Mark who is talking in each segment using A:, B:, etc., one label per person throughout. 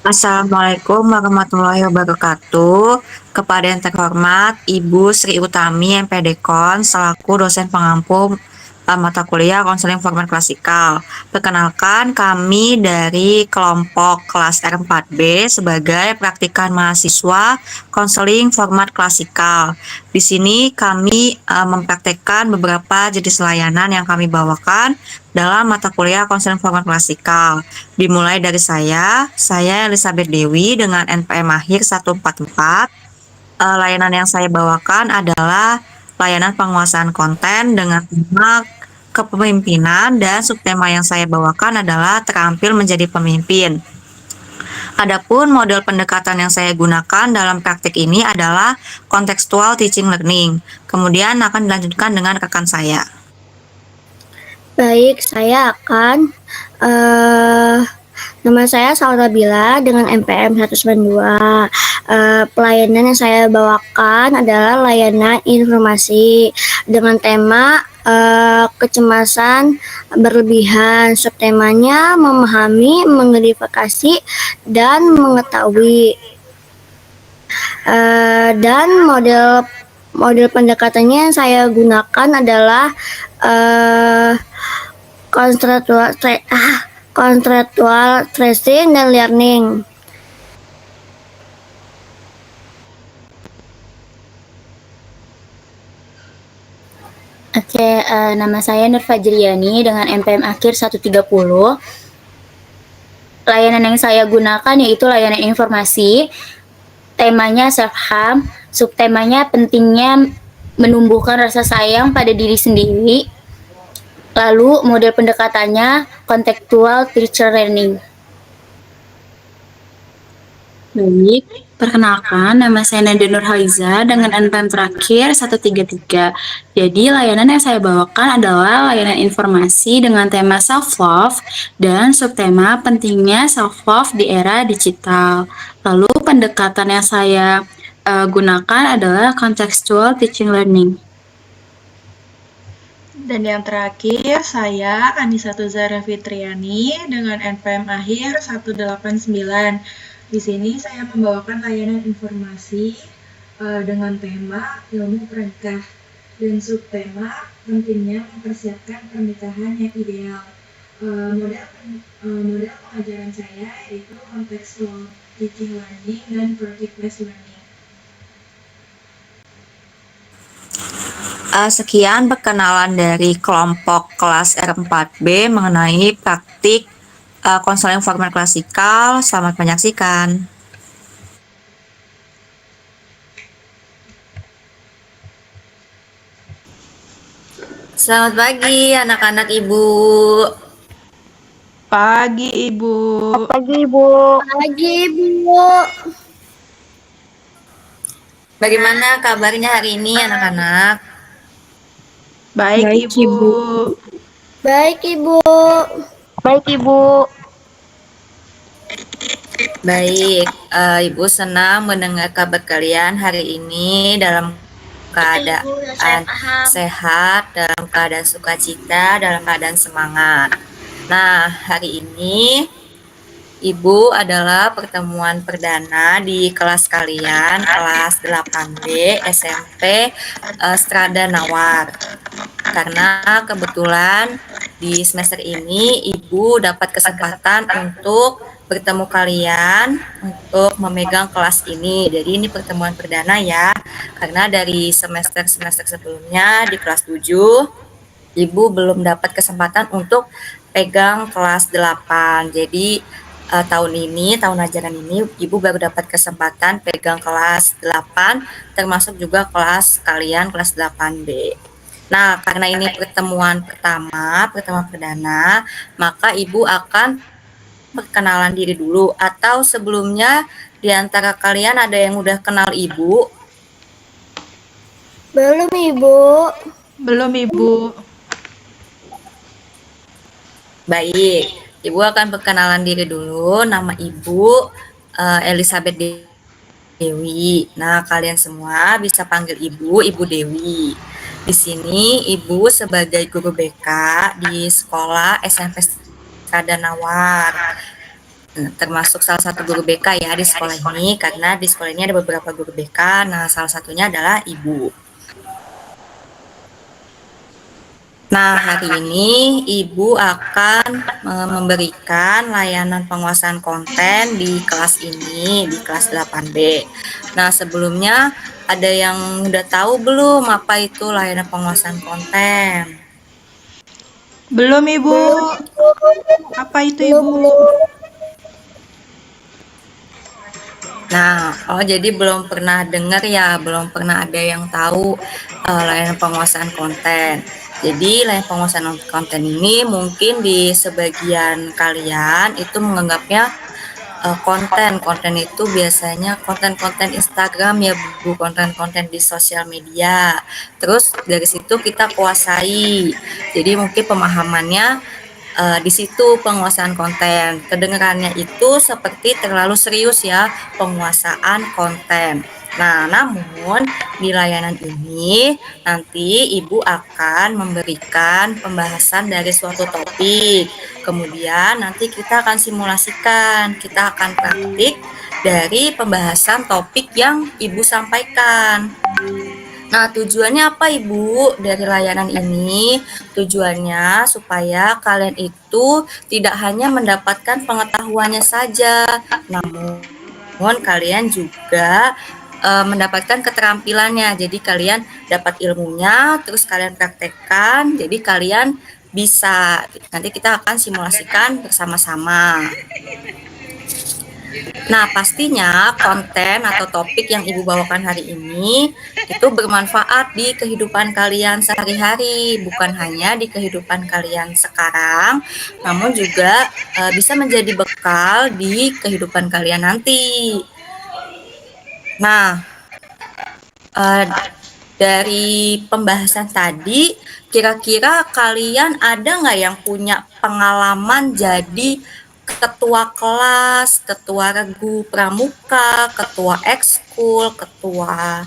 A: Assalamualaikum warahmatullahi wabarakatuh. Kepada yang terhormat Ibu Sri Utami MPDKon selaku dosen pengampu mata kuliah konseling format klasikal. Perkenalkan kami dari kelompok kelas R4B sebagai praktikan mahasiswa konseling format klasikal. Di sini kami mempraktekkan beberapa jenis layanan yang kami bawakan dalam mata kuliah konseling format klasikal. Dimulai dari saya Elizabeth Dewi dengan NPM akhir 144. Layanan yang saya bawakan adalah layanan penguasaan konten dengan tema kepemimpinan dan subtema yang saya bawakan adalah terampil menjadi pemimpin. Adapun model pendekatan yang saya gunakan dalam praktik ini adalah contextual teaching learning. Kemudian akan dilanjutkan dengan rekan saya.
B: Baik, saya akan nama saya Salsabila dengan NPM 192. Pelayanan yang saya bawakan adalah layanan informasi dengan tema kecemasan berlebihan. Subtemanya memahami, mengidentifikasi, dan mengetahui. Dan model pendekatannya yang saya gunakan adalah kontraktual tracing dan learning.
C: Oke, nama saya Nur Fajriani dengan NPM akhir 130. Layanan yang saya gunakan yaitu layanan informasi. Temanya self-harm, subtemanya pentingnya menumbuhkan rasa sayang pada diri sendiri. Lalu model pendekatannya contextual teacher learning.
D: Baik, perkenalkan nama saya Nadia Nurhaliza dengan NPM terakhir 133. Jadi layanan yang saya bawakan adalah layanan informasi dengan tema self-love dan subtema pentingnya self-love di era digital. Lalu pendekatan yang saya gunakan adalah contextual teaching learning.
E: Dan yang terakhir, saya Anissa Tuzara Fitriani dengan NPM akhir 189. Di sini saya membawakan layanan informasi dengan tema ilmu pernikah dan subtema pentingnya mempersiapkan pernikahan yang ideal. Model pengajaran saya yaitu contextual teaching learning dan project based learning.
A: Sekian perkenalan dari kelompok kelas R4B mengenai praktik konseling format klasikal. Selamat menyaksikan. Selamat pagi anak-anak Ibu.
E: Pagi Ibu.
B: Pagi Ibu. Pagi Ibu.
A: Bagaimana kabarnya hari ini anak-anak?
E: Baik Ibu.
B: Baik Ibu.
C: Baik, Ibu.
A: Baik, Ibu senang mendengar kabar kalian hari ini dalam keadaan sehat, dalam keadaan sukacita, dalam keadaan semangat. Nah, hari ini Ibu adalah pertemuan perdana di kelas kalian, kelas 8B SMP Strada Nawar. Karena kebetulan di semester ini Ibu dapat kesempatan untuk bertemu kalian untuk memegang kelas ini. Jadi ini pertemuan perdana ya. Karena dari semester-semester sebelumnya di kelas 7 Ibu belum dapat kesempatan untuk pegang kelas 8. Jadi tahun ajaran ini Ibu baru dapat kesempatan pegang kelas 8 termasuk juga kelas kalian kelas 8B. Nah, karena ini pertemuan perdana, maka Ibu akan perkenalan diri dulu, atau sebelumnya di antara kalian ada yang udah kenal Ibu?
B: Belum Ibu.
E: Belum Ibu.
A: Baik, Ibu akan perkenalan diri dulu. Nama Ibu Elizabeth Dewi. Nah, kalian semua bisa panggil Ibu Dewi. Di sini Ibu sebagai guru BK di sekolah SMP Strada Nawar. termasuk salah satu guru BK ya di sekolah ini, karena di sekolah ini ada beberapa guru BK. Nah, salah satunya adalah Ibu. Nah, hari ini Ibu akan memberikan layanan penguasaan konten di kelas ini, di kelas 8B. Nah, sebelumnya ada yang udah tahu belum apa itu layanan penguasaan konten?
E: Belum, Ibu. Apa itu, Ibu?
A: Nah, jadi belum pernah dengar ya, belum pernah ada yang tahu layanan penguasaan konten. Jadi layanan penguasaan konten ini mungkin di sebagian kalian itu menganggapnya konten itu biasanya konten-konten Instagram ya Bu, konten-konten di sosial media. Terus dari situ kita kuasai. Jadi mungkin pemahamannya di situ penguasaan konten. Kedengarannya itu seperti terlalu serius ya penguasaan konten. Nah, namun di layanan ini nanti Ibu akan memberikan pembahasan dari suatu topik. Kemudian nanti kita akan simulasikan, kita akan praktik dari pembahasan topik yang Ibu sampaikan. Nah, tujuannya apa Ibu dari layanan ini? Tujuannya supaya kalian itu tidak hanya mendapatkan pengetahuannya saja, namun kalian juga mendapatkan keterampilannya. Jadi kalian dapat ilmunya, terus kalian praktekkan, jadi kalian bisa. Nanti kita akan simulasikan bersama-sama. Nah, pastinya konten atau topik yang Ibu bawakan hari ini itu bermanfaat di kehidupan kalian sehari-hari, bukan hanya di kehidupan kalian sekarang, namun juga bisa menjadi bekal di kehidupan kalian nanti. Nah, dari pembahasan tadi, kira-kira kalian ada nggak yang punya pengalaman jadi ketua kelas, ketua regu pramuka, ketua ekskul, ketua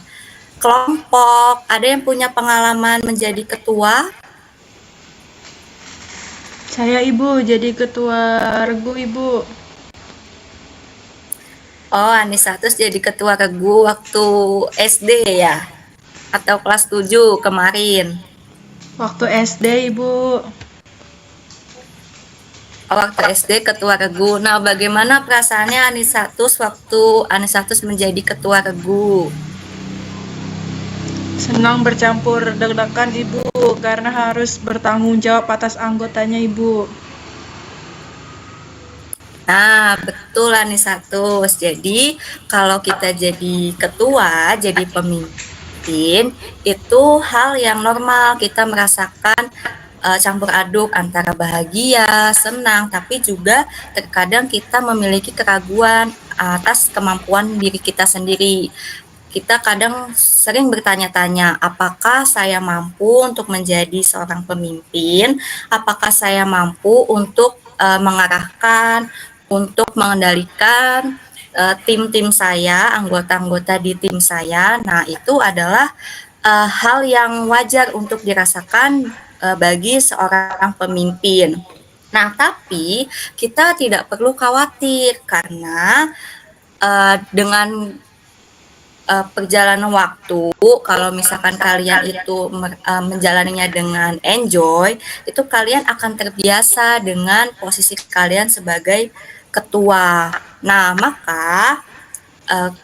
A: kelompok? Ada yang punya pengalaman menjadi ketua?
E: Saya, Ibu, jadi ketua regu, Ibu.
A: Oh, Anisatus jadi ketua regu waktu SD ya? Atau kelas 7 kemarin?
E: Waktu SD, Ibu.
A: Waktu SD ketua regu. Nah, bagaimana perasaannya Anisatus waktu Anisatus menjadi ketua regu?
E: Senang bercampur deg-degan, Ibu, karena harus bertanggung jawab atas anggotanya, Ibu.
A: Nah, betul Anisatus. Jadi, kalau kita jadi ketua, jadi pemimpin, itu hal yang normal. Kita merasakan campur aduk antara bahagia, senang, tapi juga terkadang kita memiliki keraguan atas kemampuan diri kita sendiri. Kita kadang sering bertanya-tanya, apakah saya mampu untuk menjadi seorang pemimpin? Apakah saya mampu untuk mengarahkan, untuk mengendalikan tim-tim saya, anggota-anggota di tim saya? Nah, itu adalah hal yang wajar untuk dirasakan bagi seorang pemimpin. Nah, tapi kita tidak perlu khawatir karena dengan perjalanan waktu, kalau misalkan kalian itu menjalaninya dengan enjoy, itu kalian akan terbiasa dengan posisi kalian sebagai ketua. Nah, maka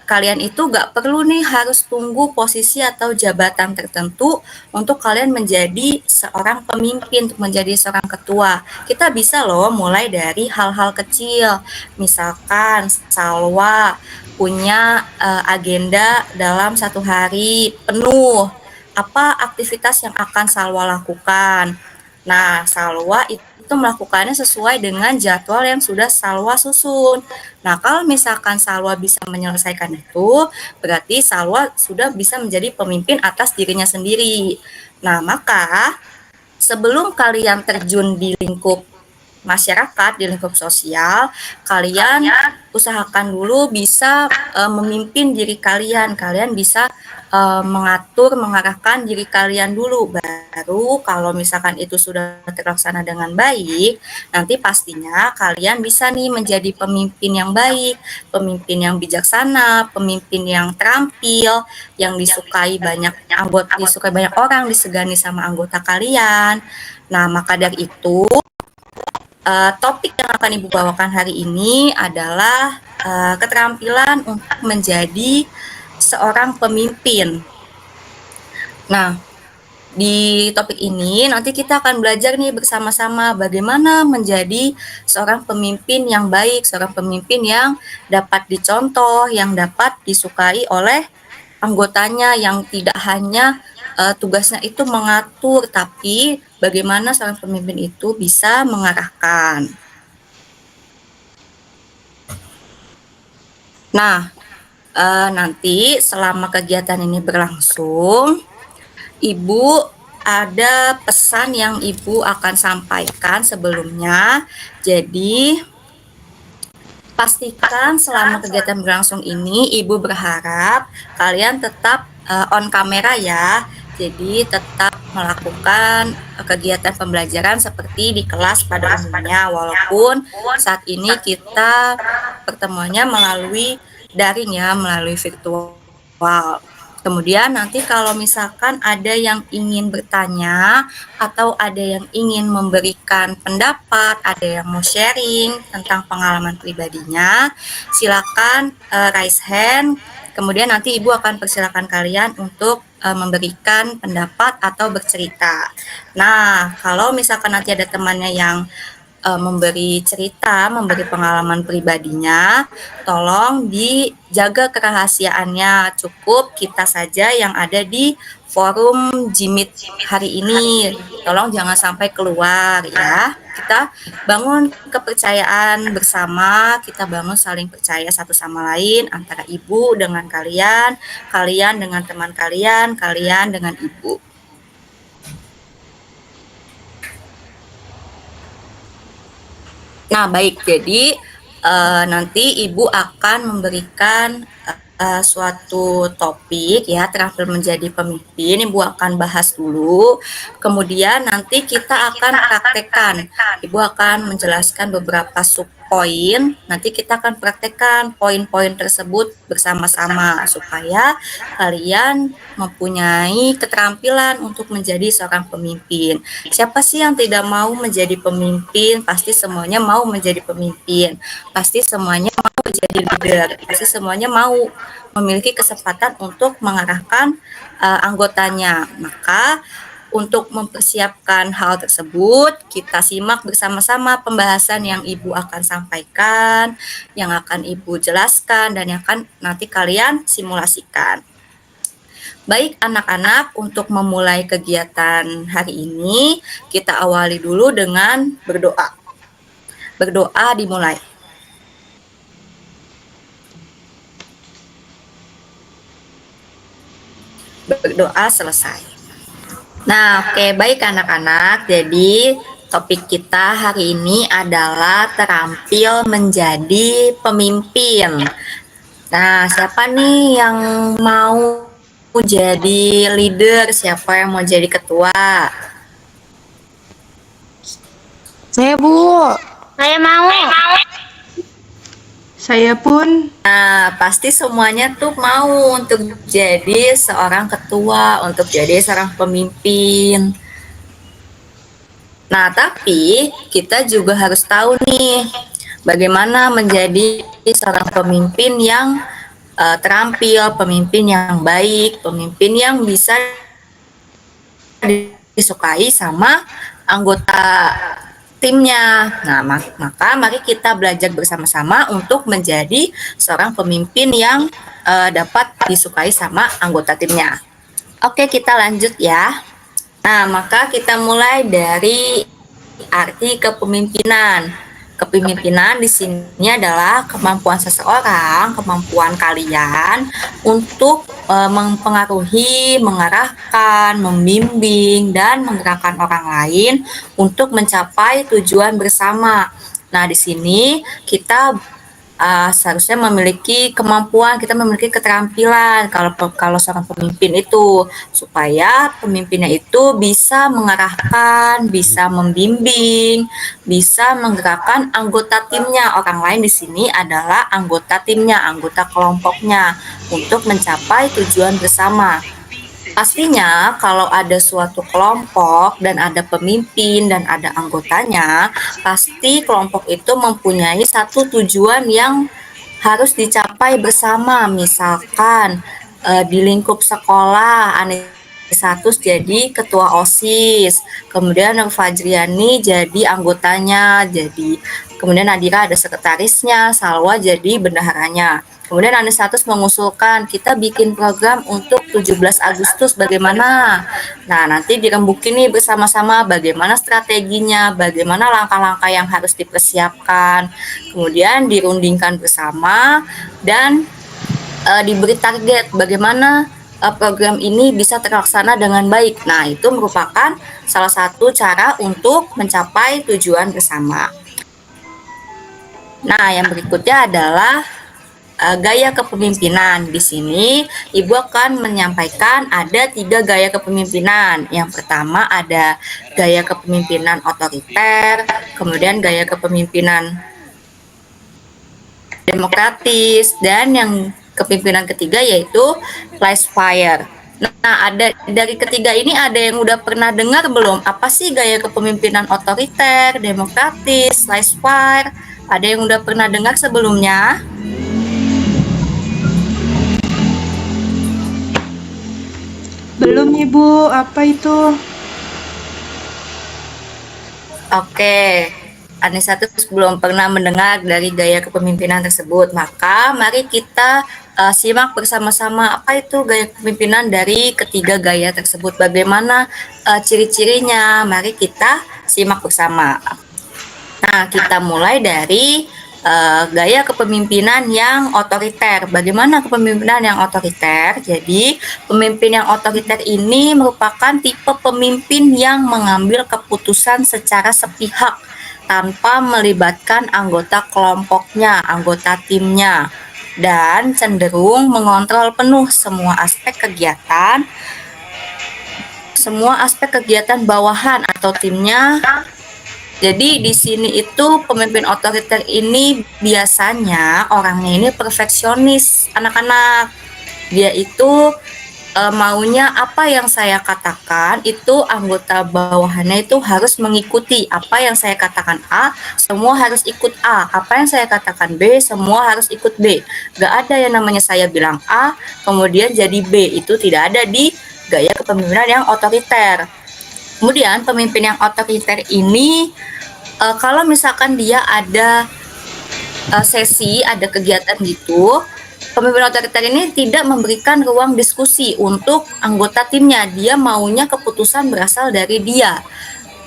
A: kalian itu gak perlu nih harus tunggu posisi atau jabatan tertentu untuk kalian menjadi seorang pemimpin, untuk menjadi seorang ketua. Kita bisa loh mulai dari hal-hal kecil, misalkan Salwa punya agenda dalam satu hari penuh, apa aktivitas yang akan Salwa lakukan. Nah, Salwa itu melakukannya sesuai dengan jadwal yang sudah Salwa susun. Nah, kalau misalkan Salwa bisa menyelesaikan itu, berarti Salwa sudah bisa menjadi pemimpin atas dirinya sendiri. Nah, maka sebelum kalian terjun di lingkup masyarakat, di lingkup sosial, kalian usahakan dulu bisa memimpin diri kalian. Kalian bisa mengatur, mengarahkan diri kalian dulu. Baru kalau misalkan itu sudah terlaksana dengan baik, nanti pastinya kalian bisa nih menjadi pemimpin yang baik, pemimpin yang bijaksana, pemimpin yang terampil, yang disukai banyak orang, disegani sama anggota kalian. Nah, maka dari itu topik yang akan Ibu bawakan hari ini adalah keterampilan untuk menjadi seorang pemimpin. Nah, di topik ini nanti kita akan belajar nih bersama-sama bagaimana menjadi seorang pemimpin yang baik, seorang pemimpin yang dapat dicontoh, yang dapat disukai oleh anggotanya, yang tidak hanya tugasnya itu mengatur, tapi bagaimana seorang pemimpin itu bisa mengarahkan. Nah, nanti selama kegiatan ini berlangsung, Ibu ada pesan yang Ibu akan sampaikan sebelumnya. Jadi, pastikan selama kegiatan berlangsung ini, Ibu berharap kalian tetap on kamera ya. Jadi, tetap melakukan kegiatan pembelajaran seperti di kelas pada umumnya, walaupun saat ini kita pertemuannya melalui daring ya, melalui virtual. Kemudian nanti kalau misalkan ada yang ingin bertanya atau ada yang ingin memberikan pendapat, ada yang mau sharing tentang pengalaman pribadinya, silakan raise hand. Kemudian nanti Ibu akan persilakan kalian untuk memberikan pendapat atau bercerita. Nah, kalau misalkan nanti ada temannya yang memberi cerita, memberi pengalaman pribadinya, tolong dijaga kerahasiaannya. Cukup kita saja yang ada di forum Jimit hari ini. Tolong jangan sampai keluar ya. Kita bangun kepercayaan bersama, kita bangun saling percaya satu sama lain antara ibu dengan kalian, kalian dengan teman kalian, kalian dengan ibu. Nah, baik. Jadi nanti Ibu akan memberikan suatu topik ya, terampil menjadi pemimpin. Ibu akan bahas dulu. Kemudian nanti kita akan praktekkan. Ibu akan menjelaskan beberapa subpoin. Nanti kita akan praktekkan poin-poin tersebut bersama-sama supaya kalian mempunyai keterampilan untuk menjadi seorang pemimpin. Siapa sih yang tidak mau menjadi pemimpin? Pasti semuanya mau menjadi pemimpin. Pasti semuanya mau menjadi leader. Pasti semuanya mau memiliki kesempatan untuk mengarahkan anggotanya. Maka untuk mempersiapkan hal tersebut, kita simak bersama-sama pembahasan yang Ibu akan sampaikan, yang akan Ibu jelaskan, dan yang akan nanti kalian simulasikan. Baik anak-anak, untuk memulai kegiatan hari ini, kita awali dulu dengan berdoa. Berdoa dimulai. Berdoa selesai. Nah, oke, baik anak-anak. Jadi, topik kita hari ini adalah terampil menjadi pemimpin. Nah, siapa nih yang mau jadi leader? Siapa yang mau jadi ketua?
D: Saya, Bu.
B: Saya mau.
E: Saya pun.
A: Nah, pasti semuanya tuh mau untuk jadi seorang ketua, untuk jadi seorang pemimpin. Nah, tapi kita juga harus tahu nih, bagaimana menjadi seorang pemimpin yang terampil, pemimpin yang baik, pemimpin yang bisa disukai sama anggota timnya. Nah, maka mari kita belajar bersama-sama untuk menjadi seorang pemimpin yang dapat disukai sama anggota timnya. Oke, kita lanjut ya. Nah, maka kita mulai dari arti kepemimpinan. Kepemimpinan di sini adalah kemampuan seseorang, kemampuan kalian untuk mempengaruhi, mengarahkan, membimbing, dan menggerakkan orang lain untuk mencapai tujuan bersama. Nah, di sini kita seharusnya memiliki kemampuan, kita memiliki keterampilan kalau seorang pemimpin itu, supaya pemimpinnya itu bisa mengarahkan, bisa membimbing, bisa menggerakkan anggota timnya. Orang lain di sini adalah anggota timnya, anggota kelompoknya untuk mencapai tujuan bersama. Pastinya kalau ada suatu kelompok dan ada pemimpin dan ada anggotanya, pasti kelompok itu mempunyai satu tujuan yang harus dicapai bersama. Misalkan di lingkup sekolah, Anisatus jadi ketua OSIS, kemudian Nur Fajriani jadi anggotanya, kemudian Nadira ada sekretarisnya, Salwa jadi bendaharanya. Kemudian Anisatus mengusulkan kita bikin program untuk 17 Agustus bagaimana? Nah, nanti dirembukin nih bersama-sama bagaimana strateginya, bagaimana langkah-langkah yang harus dipersiapkan. Kemudian dirundingkan bersama dan diberi target bagaimana program ini bisa terlaksana dengan baik. Nah, itu merupakan salah satu cara untuk mencapai tujuan bersama. Nah, yang berikutnya adalah gaya kepemimpinan. Di sini Ibu akan menyampaikan ada 3 gaya kepemimpinan. Yang pertama ada gaya kepemimpinan otoriter, kemudian gaya kepemimpinan demokratis, dan yang kepemimpinan ketiga yaitu laissez-faire. Nah, ada dari ketiga ini ada yang udah pernah dengar belum? Apa sih gaya kepemimpinan otoriter, demokratis, laissez-faire? Ada yang udah pernah dengar sebelumnya?
E: Belum Ibu, apa itu?
A: Oke, Anisatus belum pernah mendengar dari gaya kepemimpinan tersebut. Maka mari kita simak bersama-sama apa itu gaya kepemimpinan dari ketiga gaya tersebut. Bagaimana ciri-cirinya? Mari kita simak bersama. Nah, kita mulai dari gaya kepemimpinan yang otoriter. Bagaimana kepemimpinan yang otoriter? Jadi, pemimpin yang otoriter ini merupakan tipe pemimpin yang mengambil keputusan secara sepihak tanpa melibatkan anggota kelompoknya, anggota timnya, dan cenderung mengontrol penuh semua aspek kegiatan bawahan atau timnya. Jadi di sini itu pemimpin otoriter ini biasanya orangnya ini perfeksionis, anak-anak. Dia itu maunya apa yang saya katakan itu anggota bawahannya itu harus mengikuti. Apa yang saya katakan A, semua harus ikut A. Apa yang saya katakan B, semua harus ikut B. Gak ada yang namanya saya bilang A, kemudian jadi B. Itu tidak ada di gaya kepemimpinan yang otoriter. Kemudian pemimpin yang otoriter ini kalau misalkan dia ada sesi, ada kegiatan gitu, pemimpin otoriter ini tidak memberikan ruang diskusi untuk anggota timnya. Dia maunya keputusan berasal dari dia.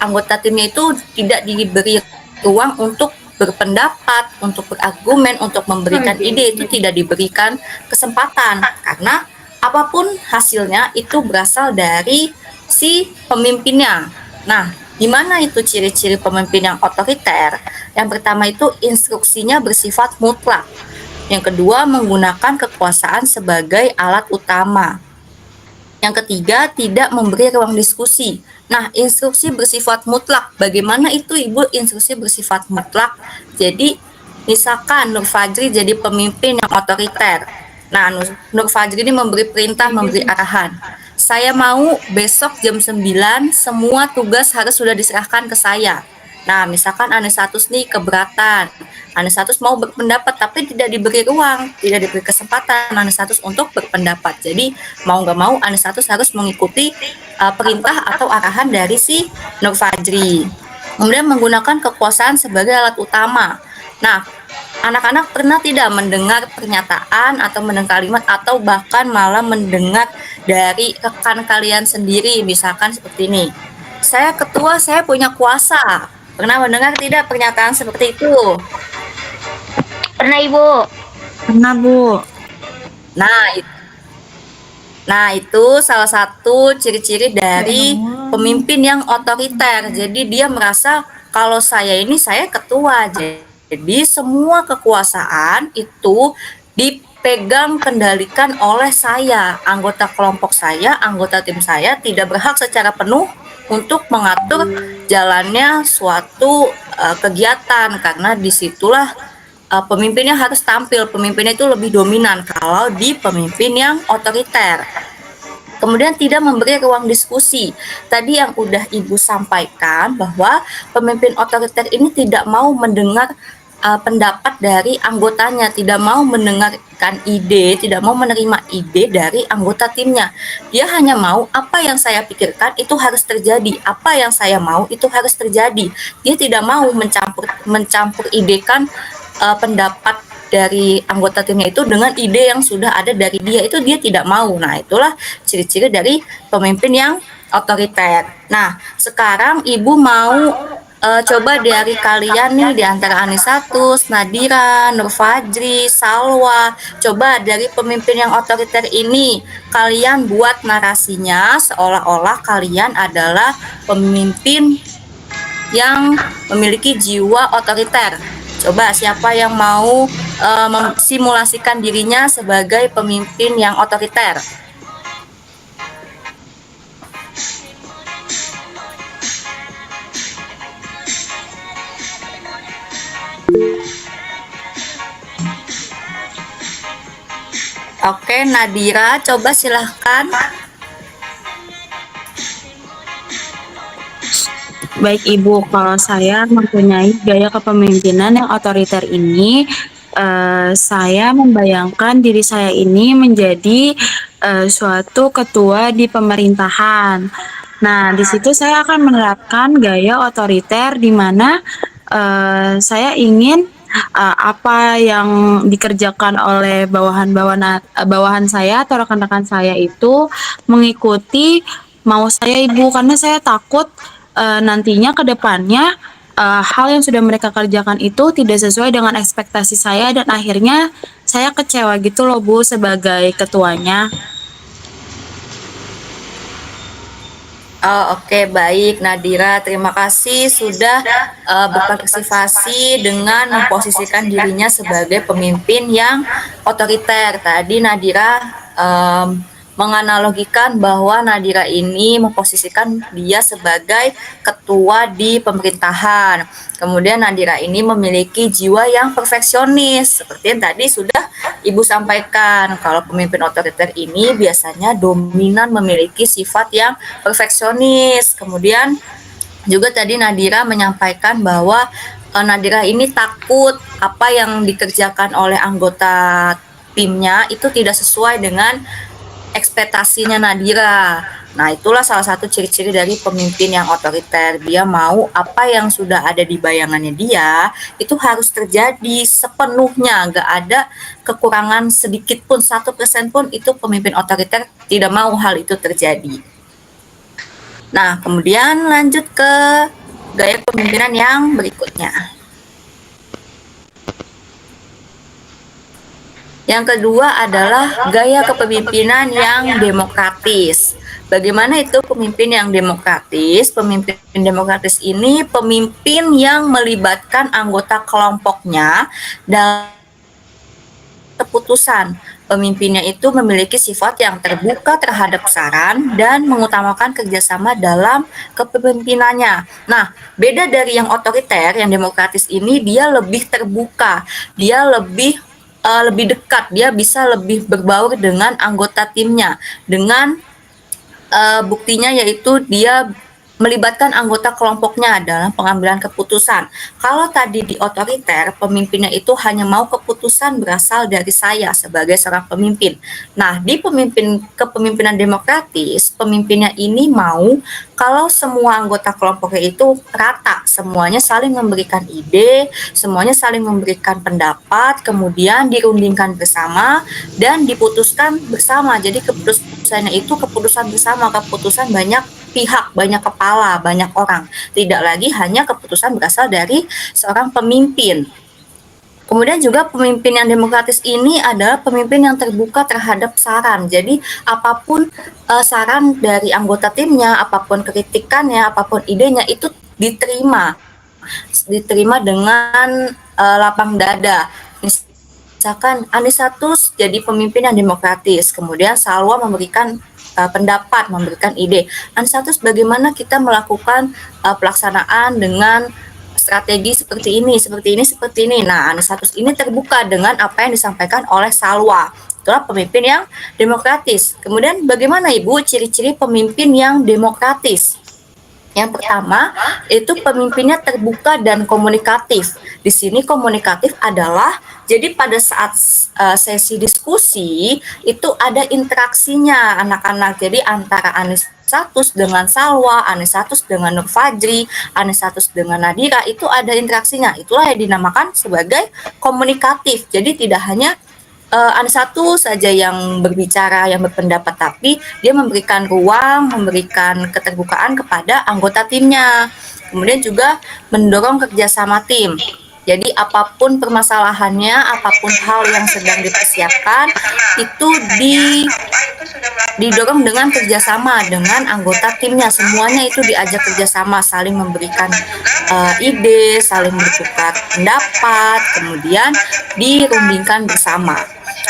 A: Anggota timnya itu tidak diberi ruang untuk berpendapat, untuk berargumen, untuk memberikan ide, itu tidak diberikan kesempatan. Karena apapun hasilnya itu berasal dari si pemimpinnya. Nah, gimana itu ciri-ciri pemimpin yang otoriter? Yang pertama itu instruksinya bersifat mutlak. Yang kedua, menggunakan kekuasaan sebagai alat utama. Yang ketiga, tidak memberi ruang diskusi. Nah, instruksi bersifat mutlak. Bagaimana itu, Ibu, instruksi bersifat mutlak? Jadi, misalkan Nur Fajri jadi pemimpin yang otoriter. Nah, Nur Fajri ini memberi perintah, memberi arahan. Saya mau besok jam 9 semua tugas harus sudah diserahkan ke saya. Nah, misalkan Anisatus nih keberatan. Anisatus mau berpendapat tapi tidak diberi ruang, tidak diberi kesempatan Anisatus untuk berpendapat. Jadi, mau nggak mau Anisatus harus mengikuti perintah atau arahan dari si Nur Fajri. Kemudian menggunakan kekuasaan sebagai alat utama. Nah, anak-anak pernah tidak mendengar pernyataan atau mendengar kalimat atau bahkan malah mendengar dari rekan kalian sendiri, misalkan seperti ini. Saya ketua, saya punya kuasa. Pernah mendengar tidak pernyataan seperti itu?
B: Pernah, Ibu.
D: Pernah, Bu.
A: Nah, itu salah satu ciri-ciri dari pemimpin yang otoriter. Jadi dia merasa kalau saya ini saya ketua. Jadi semua kekuasaan itu dipegang kendalikan oleh saya, anggota kelompok saya, anggota tim saya tidak berhak secara penuh untuk mengatur jalannya suatu kegiatan, karena disitulah pemimpinnya harus tampil. Pemimpinnya itu lebih dominan kalau di pemimpin yang otoriter. Kemudian tidak memberi ruang diskusi. Tadi yang udah Ibu sampaikan bahwa pemimpin otoriter ini tidak mau mendengar pendapat dari anggotanya, tidak mau mendengarkan ide, tidak mau menerima ide dari anggota timnya. Dia hanya mau apa yang saya pikirkan itu harus terjadi, apa yang saya mau itu harus terjadi. Dia tidak mau mencampur idekan pendapat dari anggota timnya itu dengan ide yang sudah ada dari dia, itu dia tidak mau. Nah, itulah ciri-ciri dari pemimpin yang otoriter. Nah, sekarang Ibu mau coba dari kalian nih, di antara Anisatus, Nadira, Nur Fajri, Salwa, coba dari pemimpin yang otoriter ini kalian buat narasinya seolah-olah kalian adalah pemimpin yang memiliki jiwa otoriter. Coba siapa yang mau memsimulasikan dirinya sebagai pemimpin yang otoriter? Oke, Nadira, coba silahkan.
D: Baik Ibu, kalau saya mempunyai gaya kepemimpinan yang otoriter ini, saya membayangkan diri saya ini menjadi suatu ketua di pemerintahan. Nah, di situ saya akan menerapkan gaya otoriter di mana saya ingin apa yang dikerjakan oleh bawahan saya atau rekan-rekan saya itu mengikuti mau saya Ibu, karena saya takut nantinya ke depannya hal yang sudah mereka kerjakan itu tidak sesuai dengan ekspektasi saya dan akhirnya saya kecewa gitu loh Bu sebagai ketuanya.
A: Oh, oke, baik Nadira, terima kasih sudah berpartisipasi dengan memposisikan dirinya sebagai pemimpin yang otoriter. Tadi Nadira menganalogikan bahwa Nadira ini memposisikan dia sebagai ketua di pemerintahan. Kemudian Nadira ini memiliki jiwa yang perfeksionis, seperti yang tadi sudah Ibu sampaikan. Kalau pemimpin otoriter ini biasanya dominan memiliki sifat yang perfeksionis. Kemudian juga tadi Nadira menyampaikan bahwa Nadira ini takut apa yang dikerjakan oleh anggota timnya itu tidak sesuai dengan ekspektasinya Nadira. Nah, itulah salah satu ciri-ciri dari pemimpin yang otoriter. Dia mau apa yang sudah ada di bayangannya dia, itu harus terjadi sepenuhnya. Nggak ada kekurangan sedikit pun, 1% pun, itu pemimpin otoriter tidak mau hal itu terjadi. Nah, kemudian lanjut ke gaya kepemimpinan yang berikutnya. Yang kedua adalah gaya kepemimpinan yang demokratis. Bagaimana itu pemimpin yang demokratis? Pemimpin demokratis ini pemimpin yang melibatkan anggota kelompoknya dalam keputusan. Pemimpinnya itu memiliki sifat yang terbuka terhadap saran dan mengutamakan kerjasama dalam kepemimpinannya. Nah, beda dari yang otoriter, yang demokratis ini dia lebih terbuka, dia lebih dekat, dia bisa lebih berbaur dengan anggota timnya. Dengan buktinya yaitu dia melibatkan anggota kelompoknya dalam pengambilan keputusan. Kalau tadi di otoriter, pemimpinnya itu hanya mau keputusan berasal dari saya sebagai seorang pemimpin. Nah, di kepemimpinan demokratis, pemimpinnya ini mau kalau semua anggota kelompoknya itu rata, semuanya saling memberikan ide, semuanya saling memberikan pendapat, kemudian dirundingkan bersama dan diputuskan bersama. Jadi keputusannya itu keputusan bersama, keputusan banyak pihak, banyak kepala, banyak orang. Tidak lagi hanya keputusan berasal dari seorang pemimpin. Kemudian juga pemimpin yang demokratis ini adalah pemimpin yang terbuka terhadap saran. Jadi apapun saran dari anggota timnya, apapun kritikannya, apapun idenya itu diterima. diterima dengan lapang dada. Misalkan Anisatus jadi pemimpin yang demokratis, kemudian Salwa memberikan pendapat, memberikan ide. Anisatus, bagaimana kita melakukan pelaksanaan dengan strategi seperti ini, seperti ini, seperti ini. Nah, Anisatus ini terbuka dengan apa yang disampaikan oleh Salwa. Itulah pemimpin yang demokratis. Kemudian bagaimana Ibu ciri-ciri pemimpin yang demokratis? Yang pertama, itu pemimpinnya terbuka dan komunikatif. Di sini komunikatif adalah, jadi pada saat sesi diskusi, itu ada interaksinya anak-anak. Jadi antara Anisatus dengan Salwa, Anisatus dengan Nur Fajri, Anisatus dengan Nadira, itu ada interaksinya. Itulah yang dinamakan sebagai komunikatif. Jadi tidak hanya Anisatus saja yang berbicara, yang berpendapat, tapi dia memberikan ruang, memberikan keterbukaan kepada anggota timnya. Kemudian juga mendorong kerjasama tim. Jadi apapun permasalahannya, apapun hal yang sedang dipersiapkan, itu didorong dengan kerjasama dengan anggota timnya. Semuanya itu diajak kerjasama, saling memberikan ide, saling bertukar pendapat, kemudian dirundingkan bersama.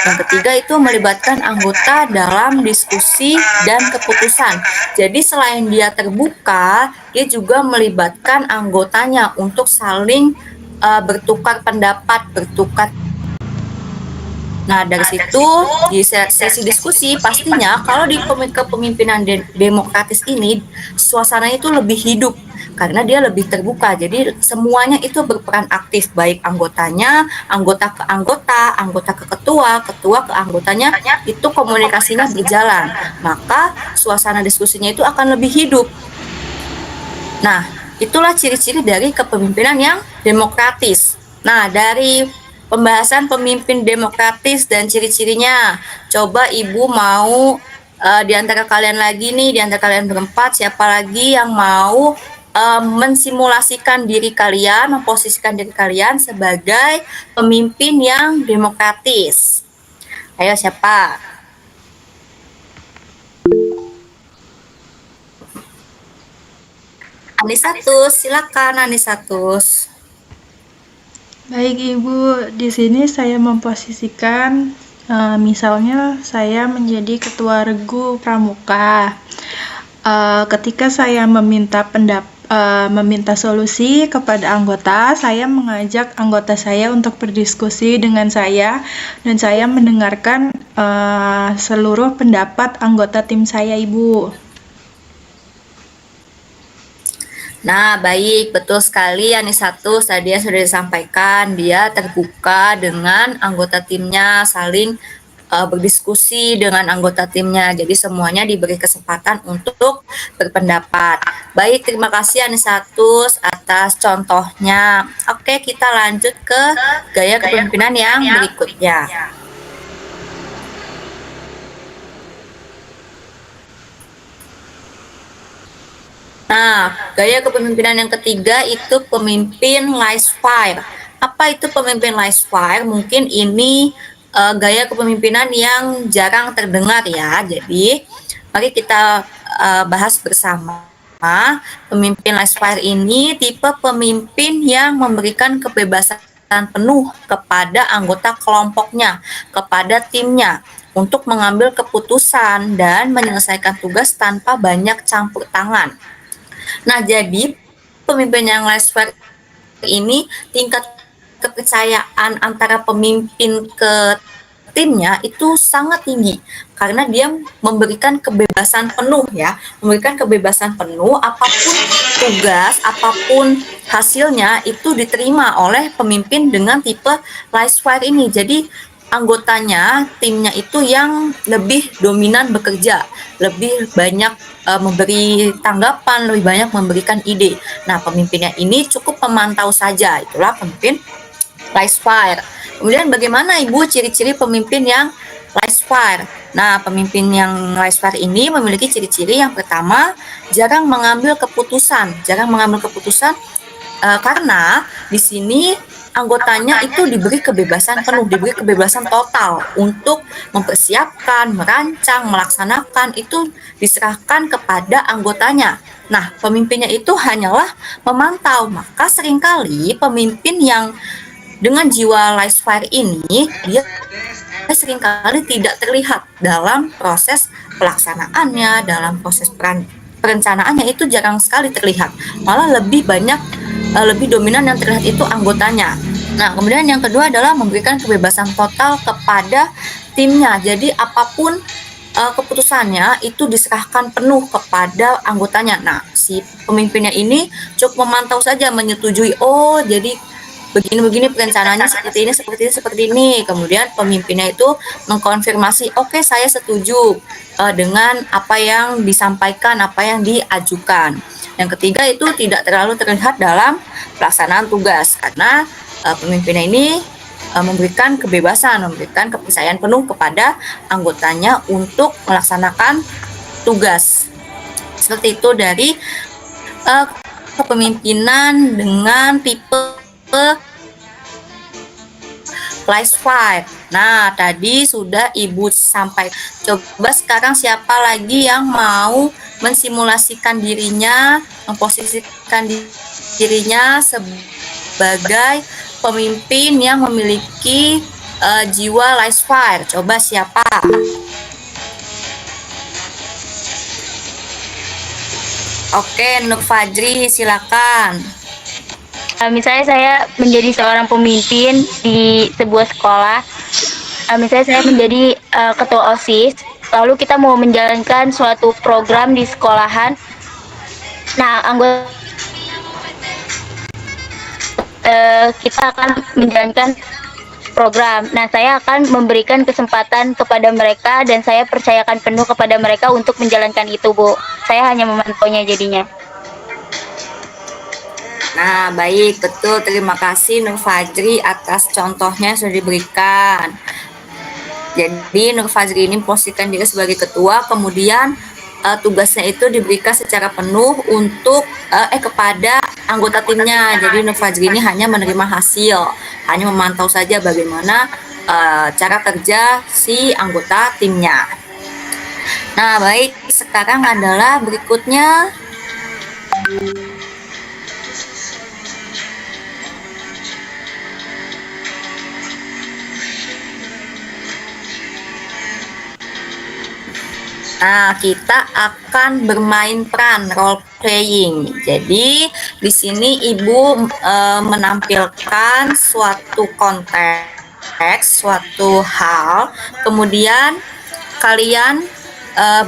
A: Yang ketiga itu melibatkan anggota dalam diskusi dan keputusan. Jadi selain dia terbuka, dia juga melibatkan anggotanya untuk saling bertukar pendapat, bertukar. Nah, dari situ di sesi diskusi pastinya kalau di kepemimpinan demokratis ini suasananya itu lebih hidup karena dia lebih terbuka. Jadi semuanya itu berperan aktif, baik anggotanya, anggota ke anggota, anggota ke ketua, ketua ke anggotanya, itu komunikasinya berjalan. Maka suasana diskusinya itu akan lebih hidup. Nah, itulah ciri-ciri dari kepemimpinan yang demokratis. Nah, dari pembahasan pemimpin demokratis dan ciri-cirinya, coba Ibu mau di antara kalian lagi nih, di antara kalian berempat, siapa lagi yang mau mensimulasikan diri kalian, memposisikan diri kalian sebagai pemimpin yang demokratis? Ayo, siapa? Anisatus, silakan Anisatus.
E: Baik Ibu, di sini saya memposisikan misalnya saya menjadi ketua regu pramuka. Ketika saya meminta solusi kepada anggota, saya mengajak anggota saya untuk berdiskusi dengan saya dan saya mendengarkan seluruh pendapat anggota tim saya, Ibu.
A: Nah, baik, betul sekali Anisatus, tadi yang sudah disampaikan, dia terbuka dengan anggota timnya, saling berdiskusi dengan anggota timnya, jadi semuanya diberi kesempatan untuk berpendapat. Baik, terima kasih Anisatus atas contohnya. Oke, kita lanjut ke gaya kepemimpinan yang berikutnya. Nah, gaya kepemimpinan yang ketiga itu pemimpin laissez-faire. Apa itu pemimpin laissez-faire? Mungkin ini gaya kepemimpinan yang jarang terdengar ya. Jadi, mari kita bahas bersama. Pemimpin laissez-faire ini tipe pemimpin yang memberikan kebebasan penuh kepada anggota kelompoknya, kepada timnya, untuk mengambil keputusan dan menyelesaikan tugas tanpa banyak campur tangan. Nah, jadi pemimpin yang laissez-faire ini tingkat kepercayaan antara pemimpin ke timnya itu sangat tinggi karena dia memberikan kebebasan penuh ya, memberikan kebebasan penuh, apapun tugas, apapun hasilnya itu diterima oleh pemimpin dengan tipe laissez-faire ini. Jadi anggotanya, timnya itu yang lebih dominan bekerja, lebih banyak memberi tanggapan, lebih banyak memberikan ide. Nah, pemimpinnya ini cukup memantau saja, itulah pemimpin laissez-faire. Kemudian bagaimana Ibu ciri-ciri pemimpin yang laissez-faire? Nah, pemimpin yang laissez-faire ini memiliki ciri-ciri yang pertama, jarang mengambil keputusan. Jarang mengambil keputusan karena di sini anggotanya itu diberi kebebasan penuh, diberi kebebasan total untuk mempersiapkan, merancang, melaksanakan, itu diserahkan kepada anggotanya. Nah, pemimpinnya itu hanyalah memantau. Maka seringkali pemimpin yang dengan jiwa live fire ini, dia seringkali tidak terlihat dalam proses pelaksanaannya, dalam proses perencanaannya, itu jarang sekali terlihat. Malah lebih banyak, lebih dominan yang terlihat itu anggotanya. Nah, kemudian yang kedua adalah memberikan kebebasan total kepada timnya. Jadi apapun keputusannya itu diserahkan penuh kepada anggotanya. Nah, si pemimpinnya ini cukup memantau saja, menyetujui, oh jadi begini-begini perencanaannya seperti ini. Kemudian pemimpinnya itu mengkonfirmasi, oke, saya setuju dengan apa yang disampaikan, apa yang diajukan. Yang ketiga itu tidak terlalu terlihat dalam pelaksanaan tugas, karena pemimpinnya ini memberikan kebebasan, memberikan kepercayaan penuh kepada anggotanya untuk melaksanakan tugas. Seperti itu dari kepemimpinan dengan tipe live fire. Nah, tadi sudah Ibu sampai. Coba sekarang siapa lagi yang mau mensimulasikan dirinya, memposisikan dirinya sebagai pemimpin yang memiliki jiwa live fire? Coba siapa? Oke, Nur Fajri, silakan.
C: Misalnya saya menjadi seorang pemimpin di sebuah sekolah, misalnya saya menjadi ketua OSIS, lalu kita mau menjalankan suatu program di sekolahan. Nah, anggota kita akan menjalankan program. Nah, saya akan memberikan kesempatan kepada mereka dan saya percayakan penuh kepada mereka untuk menjalankan itu, Bu. Saya hanya memantaunya jadinya.
A: Nah, baik, betul. Terima kasih Nur Fajri atas contohnya yang sudah diberikan. Jadi Nur Fajri ini posisikan diri sebagai ketua, kemudian tugasnya itu diberikan secara penuh untuk kepada anggota timnya. Jadi Nur Fajri ini hanya menerima hasil, hanya memantau saja bagaimana cara kerja si anggota timnya. Nah, baik, sekarang adalah berikutnya. Nah, kita akan bermain peran role playing. Jadi, di sini Ibu menampilkan suatu konteks, suatu hal. Kemudian kalian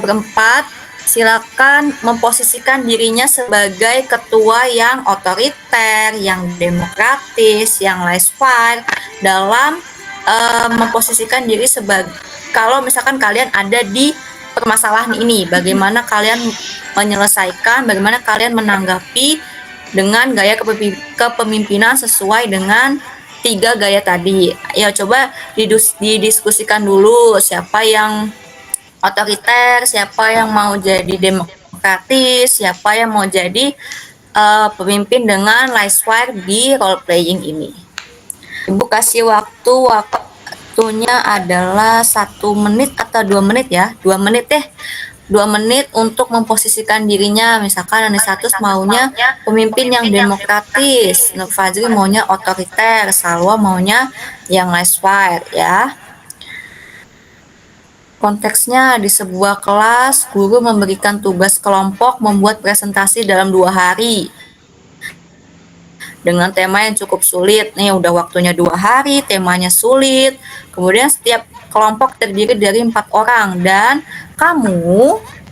A: berempat silakan memposisikan dirinya sebagai ketua yang otoriter, yang demokratis, yang laissez-faire dalam memposisikan diri sebagai, kalau misalkan kalian ada di permasalahan ini, bagaimana kalian menyelesaikan, bagaimana kalian menanggapi dengan gaya kepemimpinan sesuai dengan 3 gaya tadi. Ya, coba didiskusikan dulu siapa yang otoriter, siapa yang mau jadi demokratis, siapa yang mau jadi pemimpin dengan laissez-faire di role playing ini. Ibu kasih waktunya adalah 1 menit atau 2 menit ya, 2 menit deh. 2 menit untuk memposisikan dirinya. Misalkan Anisatus maunya pemimpin yang demokratis, Nur Fajri maunya otoriter, Salwa maunya yang laissez-faire ya. Konteksnya di sebuah kelas, guru memberikan tugas kelompok membuat presentasi dalam 2 hari. Dengan tema yang cukup sulit. Nih udah waktunya 2 hari, temanya sulit. Kemudian setiap kelompok terdiri dari 4 orang dan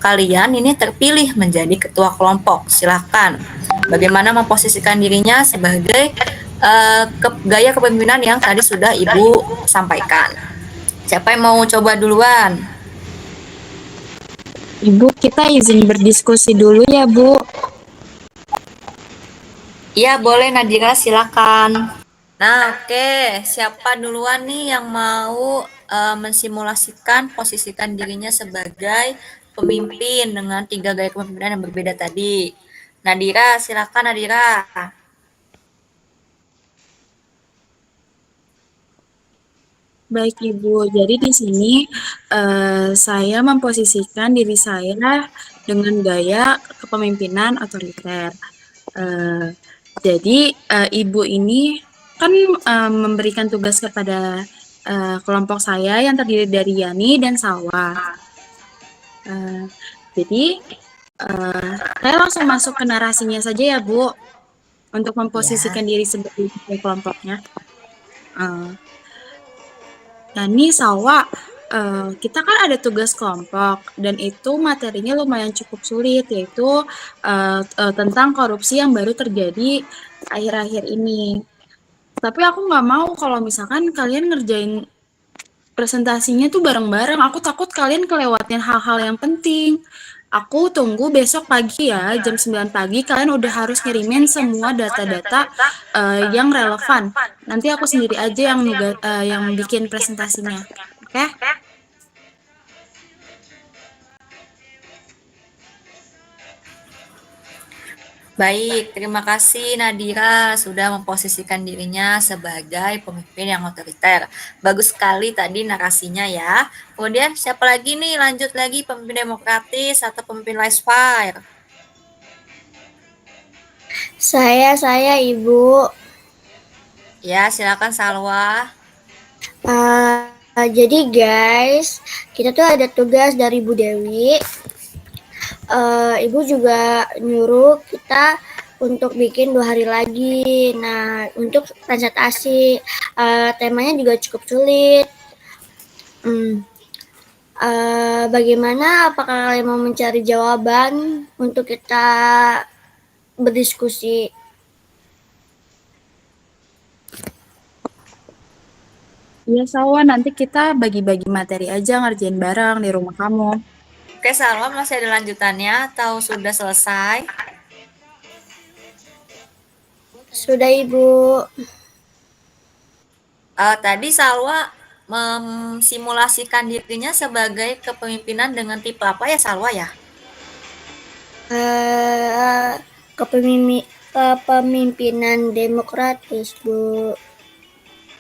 A: kalian ini terpilih menjadi ketua kelompok. Silahkan. Bagaimana memposisikan dirinya sebagai gaya kepemimpinan yang tadi sudah Ibu sampaikan. Siapa yang mau coba duluan?
D: Ibu, kita izin berdiskusi dulu ya, Bu.
A: Iya, boleh Nadira, silakan. Nah, oke. Siapa duluan nih yang mau mensimulasikan posisikan dirinya sebagai pemimpin dengan 3 gaya kepemimpinan yang berbeda tadi? Nadira, silakan Nadira.
D: Baik Ibu, jadi di sini saya memposisikan diri saya dengan gaya kepemimpinan otoriter. Eh, jadi Ibu ini kan memberikan tugas kepada kelompok saya yang terdiri dari Yani dan Salwa. Eh, jadi saya langsung masuk ke narasinya saja ya Bu, untuk memposisikan
A: Ya.
D: diri sebagai kelompoknya. Nah, nih Salwa, kita kan ada tugas kelompok dan itu materinya lumayan cukup sulit, yaitu tentang korupsi yang baru terjadi akhir-akhir ini. Tapi aku nggak mau kalau misalkan kalian ngerjain presentasinya tuh bareng-bareng. Aku takut kalian kelewatin hal-hal yang penting. Aku tunggu besok pagi ya, jam 9 pagi kalian udah harus ngirimin semua data-data yang relevan. Nanti aku sendiri aja yang bikin presentasinya. Oke?
A: Baik, terima kasih Nadira sudah memposisikan dirinya sebagai pemimpin yang otoriter. Bagus sekali tadi narasinya ya. Kemudian siapa lagi nih? Lanjut lagi pemimpin demokratis atau pemimpin laissez-faire?
B: Saya Ibu.
A: Ya, silakan Salwa.
B: Jadi guys, kita tuh ada tugas dari Bu Dewi. Ibu juga nyuruh kita untuk bikin 2 hari lagi. Nah, untuk presentasi temanya juga cukup sulit. Bagaimana? Apakah kalian mau mencari jawaban untuk kita berdiskusi?
D: Iya, Salwa, nanti kita bagi-bagi materi aja ngerjain bareng di rumah kamu.
A: Oke, Salwa masih ada lanjutannya atau sudah selesai?
B: Sudah, Ibu.
A: Tadi Salwa memsimulasikan dirinya sebagai kepemimpinan dengan tipe apa ya Salwa ya?
B: Kepemimpinan demokratis, Bu.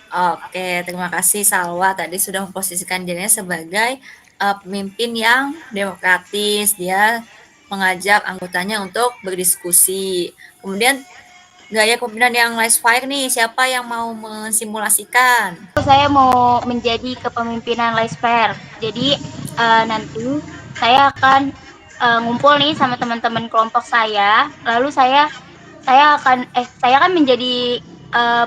A: Oke, terima kasih Salwa tadi sudah memposisikan dirinya sebagai pemimpin yang demokratis. Dia mengajak anggotanya untuk berdiskusi. Kemudian gaya kepemimpinan yang laissez-faire nih, siapa yang mau mensimulasikan?
C: Saya mau menjadi kepemimpinan laissez-faire. Jadi nanti saya akan ngumpul nih sama teman-teman kelompok saya. Lalu saya akan menjadi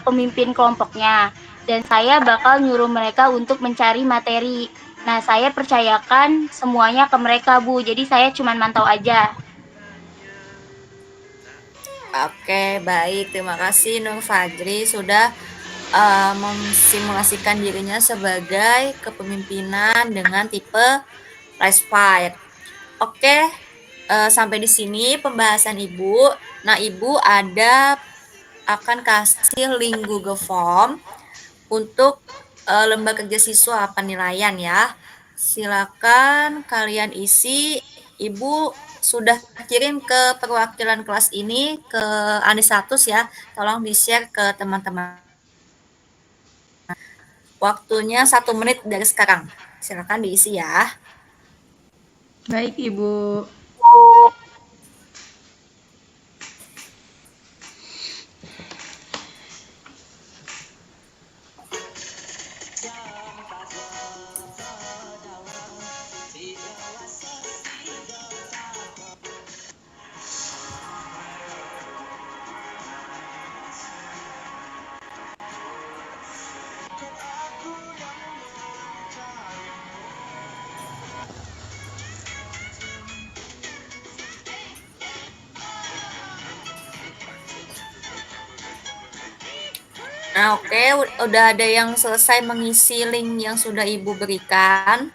C: pemimpin kelompoknya dan saya bakal nyuruh mereka untuk mencari materi. Nah, saya percayakan semuanya ke mereka, Bu. Jadi saya cuma mantau aja.
A: Oke, baik. Terima kasih Nur Fajri sudah memsimulasikan dirinya sebagai kepemimpinan dengan tipe laissez-faire. Oke, sampai di sini pembahasan Ibu. Nah, Ibu akan kasih link Google Form untuk lembaga kerja siswa penilaian ya. Silakan kalian isi. Ibu sudah kirim ke perwakilan kelas ini ke Anisatus ya. Tolong di-share ke teman-teman. Waktunya 1 menit dari sekarang. Silakan diisi ya.
E: Baik, Ibu.
A: Nah, oke, udah ada yang selesai mengisi link yang sudah Ibu berikan.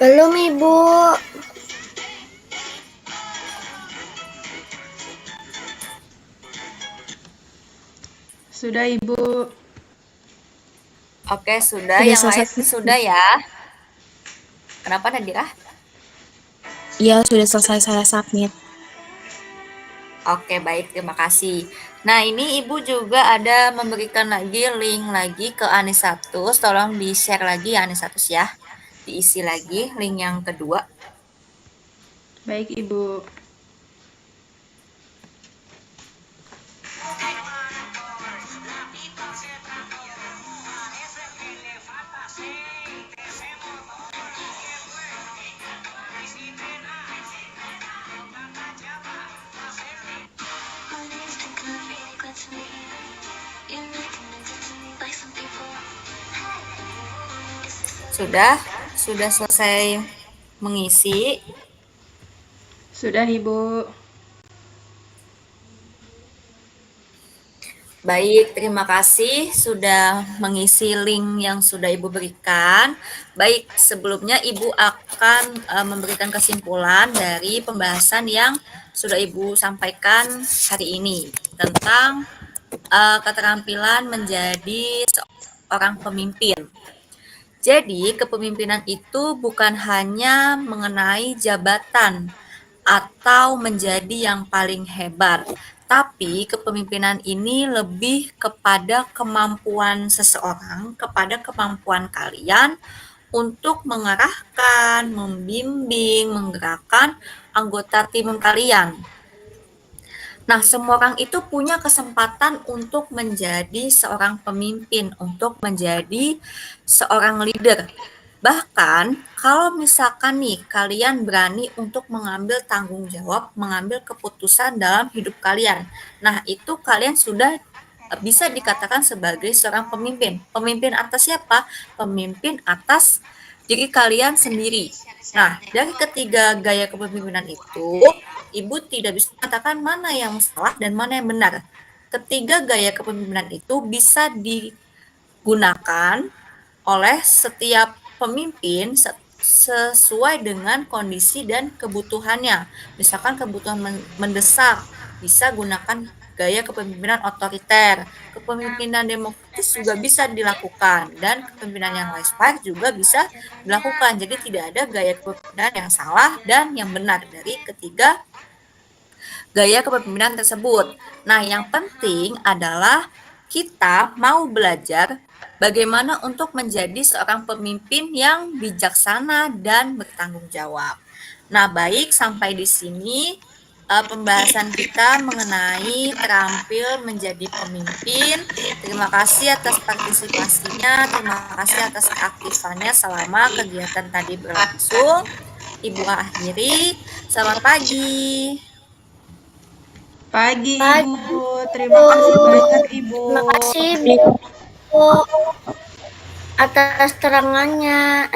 B: Belum, Ibu.
E: Sudah, Ibu.
A: Oke, sudah.
D: Udah
A: Yang
D: selesai.
A: lain sudah ya. Kenapa Nadira?
D: Iya, sudah selesai saya submit.
A: Oke, baik, terima kasih. Nah, ini Ibu juga ada memberikan lagi link lagi ke Anisatus, tolong di-share lagi ya Anisatus ya. Diisi lagi link yang kedua.
E: Baik, Ibu.
A: Sudah selesai mengisi.
E: Sudah, Ibu.
A: Baik, terima kasih sudah mengisi link yang sudah Ibu berikan. Baik, sebelumnya Ibu akan memberikan kesimpulan dari pembahasan yang sudah Ibu sampaikan hari ini tentang keterampilan menjadi seorang pemimpin. Jadi, kepemimpinan itu bukan hanya mengenai jabatan atau menjadi yang paling hebat, tapi kepemimpinan ini lebih kepada kemampuan seseorang, kepada kemampuan kalian untuk mengarahkan, membimbing, menggerakkan anggota tim kalian. Nah, semua orang itu punya kesempatan untuk menjadi seorang pemimpin, untuk menjadi seorang leader. Bahkan, kalau misalkan nih kalian berani untuk mengambil tanggung jawab, mengambil keputusan dalam hidup kalian. Nah, itu kalian sudah bisa dikatakan sebagai seorang pemimpin. Pemimpin atas siapa? Pemimpin atas diri kalian sendiri. Nah, dari ketiga gaya kepemimpinan itu, Ibu tidak bisa mengatakan mana yang salah dan mana yang benar. Ketiga gaya kepemimpinan itu bisa digunakan oleh setiap pemimpin sesuai dengan kondisi dan kebutuhannya. Misalkan kebutuhan mendesak, bisa gunakan gaya kepemimpinan otoriter. Kepemimpinan demokratis juga bisa dilakukan, dan kepemimpinan yang laissez-faire juga bisa dilakukan. Jadi tidak ada gaya kepemimpinan yang salah dan yang benar dari ketiga gaya kepemimpinan tersebut. Nah, yang penting adalah kita mau belajar bagaimana untuk menjadi seorang pemimpin yang bijaksana dan bertanggung jawab. Nah, baik, sampai di sini pembahasan kita mengenai terampil menjadi pemimpin. Terima kasih atas partisipasinya, terima kasih atas keaktifannya selama kegiatan tadi berlangsung. Ibu akhiri, selamat pagi.
E: Pagi, Ibu. Terima kasih banyak, Ibu.
B: Terima kasih Bu atas terangannya.